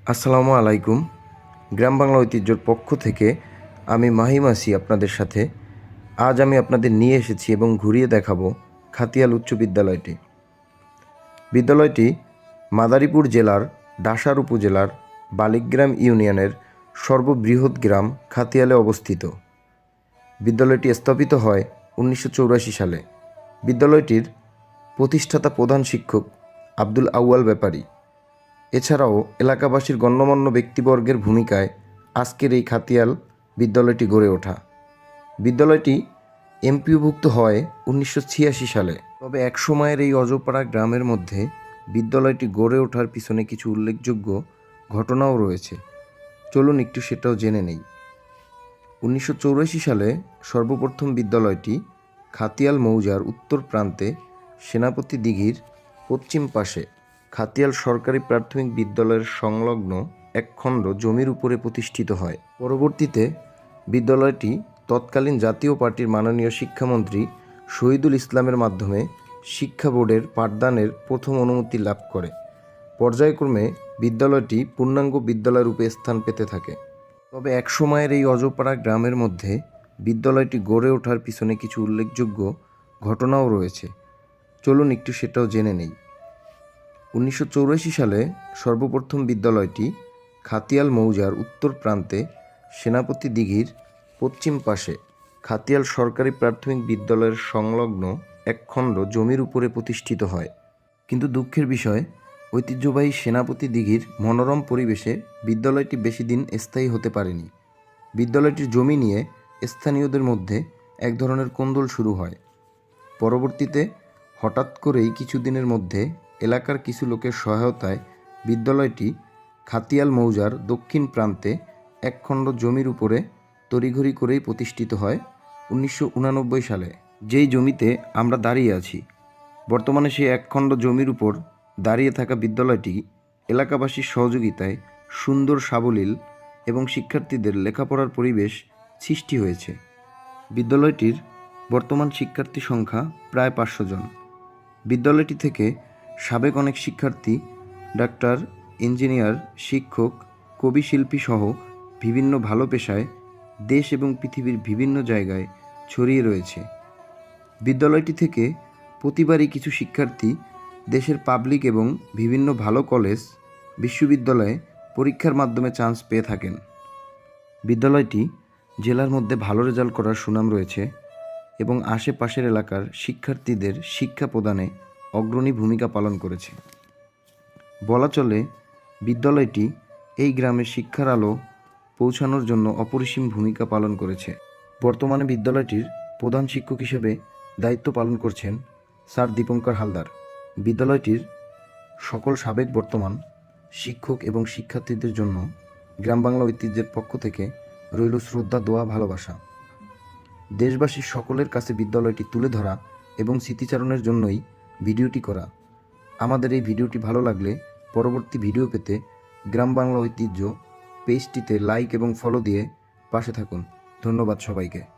আসসালামু আলাইকুম। গ্রাম বাংলা ঐতিহ্যর পক্ষ থেকে আমি মাহিম আছি আপনাদের সাথে। আজ আমি আপনাদের নিয়ে এসেছি এবং ঘুরিয়ে দেখাবো খাতিয়াল উচ্চ বিদ্যালয়টি। বিদ্যালয়টি মাদারীপুর জেলার ডাসার উপজেলার বালিগ্রাম ইউনিয়নের সর্ববৃহৎ গ্রাম খাতিয়ালে অবস্থিত। বিদ্যালয়টি স্থাপিত হয় 1984 সালে। বিদ্যালয়টির প্রতিষ্ঠাতা প্রধান শিক্ষক আব্দুল আউয়াল ব্যাপারী। এছাড়াও এলাকাবাসীর গণ্যমান্য ব্যক্তিবর্গের ভূমিকায় আজকের এই খাতিয়াল বিদ্যালয়টি গড়ে ওঠা। বিদ্যালয়টি এমপিওভুক্ত হয় 1986 সালে। তবে এক সময়ের এই অজপাড়া গ্রামের মধ্যে বিদ্যালয়টি গড়ে ওঠার পিছনে কিছু উল্লেখযোগ্য ঘটনাও রয়েছে। চলুন একটু সেটাও জেনে নেই। 1984 সালে সর্বপ্রথম বিদ্যালয়টি খাতিয়াল মৌজার উত্তর প্রান্তে সেনাপতি দিঘির পশ্চিম পাশে খাতিয়াল সরকারি প্রাথমিক বিদ্যালয়ের সংলগ্ন এক খণ্ড জমির উপরে প্রতিষ্ঠিত হয়। পরবর্তীতে বিদ্যালয়টি তৎকালীন জাতীয় পার্টির মাননীয় শিক্ষামন্ত্রী শহীদুল ইসলামের মাধ্যমে শিক্ষা বোর্ডের পাঠদানের প্রথম অনুমতি লাভ করে। পর্যায়ক্রমে বিদ্যালয়টি পূর্ণাঙ্গ বিদ্যালয় রূপে স্থান পেতে থাকে। তবে এক সময়ের এই অজপাড়া গ্রামের মধ্যে বিদ্যালয়টি গড়ে ওঠার পিছনে কিছু উল্লেখযোগ্য ঘটনাও রয়েছে। চলুন একটু সেটাও জেনে নেই। 1984 সালে সর্বপ্রথম বিদ্যালয়টি খাতিয়াল মৌজার উত্তর প্রান্তে সেনাপতি দিঘির পশ্চিম পাশে খাতিয়াল সরকারি প্রাথমিক বিদ্যালয়ের সংলগ্ন এক খণ্ড জমির উপরে প্রতিষ্ঠিত হয়। কিন্তু দুঃখের বিষয়, ঐতিহ্যবাহী সেনাপতি দিঘির মনোরম পরিবেশে বিদ্যালয়টি বেশি দিন স্থায়ী হতে পারেনি। বিদ্যালয়টির জমি নিয়ে স্থানীয়দের মধ্যে এক ধরনের কোন্দল শুরু হয়। পরবর্তীতে হঠাৎ করেই কিছুদিনের মধ্যে এলাকার কিছু লোকের সহায়তায় বিদ্যালয়টি খাতিয়াল মৌজার দক্ষিণ প্রান্তে এক খণ্ড জমির উপরে তড়িঘড়ি করেই প্রতিষ্ঠিত হয় 1989 সালে। যেই জমিতে আমরা দাঁড়িয়ে আছি, বর্তমানে সেই এক খণ্ড জমির উপর দাঁড়িয়ে থাকা বিদ্যালয়টি এলাকাবাসীর সহযোগিতায় সুন্দর সাবলীল এবং শিক্ষার্থীদের লেখাপড়ার পরিবেশ সৃষ্টি হয়েছে। বিদ্যালয়টির বর্তমান শিক্ষার্থী সংখ্যা প্রায় 500 জন। বিদ্যালয়টি থেকে সাবেক অনেক শিক্ষার্থী ডাক্তার, ইঞ্জিনিয়ার, শিক্ষক, কবি, শিল্পী সহ বিভিন্ন ভালো পেশায় দেশ এবং পৃথিবীর বিভিন্ন জায়গায় ছড়িয়ে রয়েছে। বিদ্যালয়টি থেকে প্রতিবারই কিছু শিক্ষার্থী দেশের পাবলিক এবং বিভিন্ন ভালো কলেজ, বিশ্ববিদ্যালয়ে পরীক্ষার মাধ্যমে চান্স পেয়ে থাকেন। বিদ্যালয়টি জেলার মধ্যে ভালো রেজাল্ট করার সুনাম রয়েছে এবং আশেপাশের এলাকার শিক্ষার্থীদের শিক্ষা প্রদানে অগ্রণী ভূমিকা পালন করেছে। বলা চলে বিদ্যালয়টি এই গ্রামের শিক্ষার আলো পৌঁছানোর জন্য অপরিসীম ভূমিকা পালন করেছে। বর্তমানে বিদ্যালয়টির প্রধান শিক্ষক হিসেবে দায়িত্ব পালন করছেন স্যার দীপঙ্কর হালদার। বিদ্যালয়টির সকল সাবেক বর্তমান শিক্ষক এবং শিক্ষার্থীদের জন্য গ্রাম বাংলা ঐতিহ্যের পক্ষ থেকে রইল শ্রদ্ধা, দোয়া, ভালোবাসা। দেশবাসীর সকলের কাছে বিদ্যালয়টি তুলে ধরা এবং স্মৃতিচারণের জন্যই ভিডিওটি করা। আমাদের এই ভিডিওটি ভালো লাগলে পরবর্তী ভিডিও পেতে গ্রাম বাংলা ঐতিহ্য পেজটিতে লাইক এবং ফলো দিয়ে পাশে থাকুন। ধন্যবাদ সবাইকে।